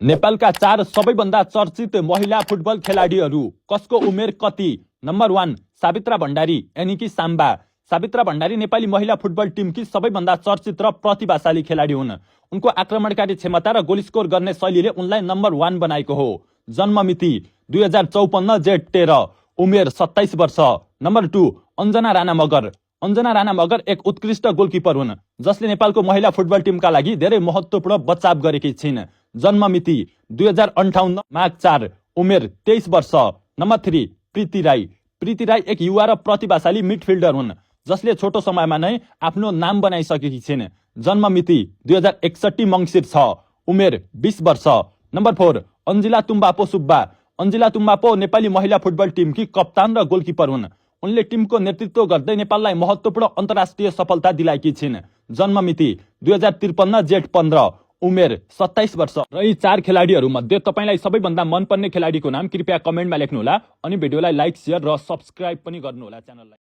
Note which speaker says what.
Speaker 1: नेपालका 4 सबैभन्दा चर्चित महिला फुटबल खेलाडीहरू कसको उमेर कति? नम्बर 1 सावित्रा भण्डारी यानी कि साम्बा। सावित्रा भण्डारी नेपाली महिला फुटबल टिमकी सबैभन्दा चर्चित र प्रतिभाशाली खेलाडी हुन्। उनको आक्रमणकारी क्षमता र गोल स्कोर गर्ने शैलीले उनलाई नम्बर 1 बनाएको हो। जन्म मिति 2054 जेठ 13, उमेर 27 वर्ष। नम्बर 2 अञ्जना राणा मगर। अञ्जना राणा मगर एक उत्कृष्ट गोलकिपर हुन् जसले नेपालको महिला फुटबल टिमका लागि धेरै महत्त्वपूर्ण बचाव गरेकी छिन्। जन्म मिति 2058 माघ 4, उमेर 23 वर्ष। नम्बर 3 प्रीति राई। प्रीति राई एक युवा र प्रतिभाशाली मिडफिल्डर हुन् जसले छोटो समयमा नै आफ्नो नाम बनाइसकेकी छिन्। जन्म मिति 2061 मङ्सिर 6, उमेर 20 वर्ष। नम्बर 4 अन्जिला तुम्बापो सुब्बा। अन्जिला तुम्बापो नेपाली महिला फुटबल टिमकी कप्तान र गोलकिपर हुन्। उनले टिमको नेतृत्व गर्दै नेपाललाई महत्त्वपूर्ण अन्तर्राष्ट्रिय सफलता दिलाएकी छिन्। जन्म मिति 2053 जेठ 15, उमेर 27 वर्ष। र यी 4 खेलाडीहरू मध्ये तपाईलाई सबैभन्दा मनपर्ने खेलाडीको नाम कृपया कमेन्टमा लेख्नुहोला अनि भिडियोलाई लाइक, शेयर र सब्स्क्राइब पनि गर्नुहोला च्यानललाई।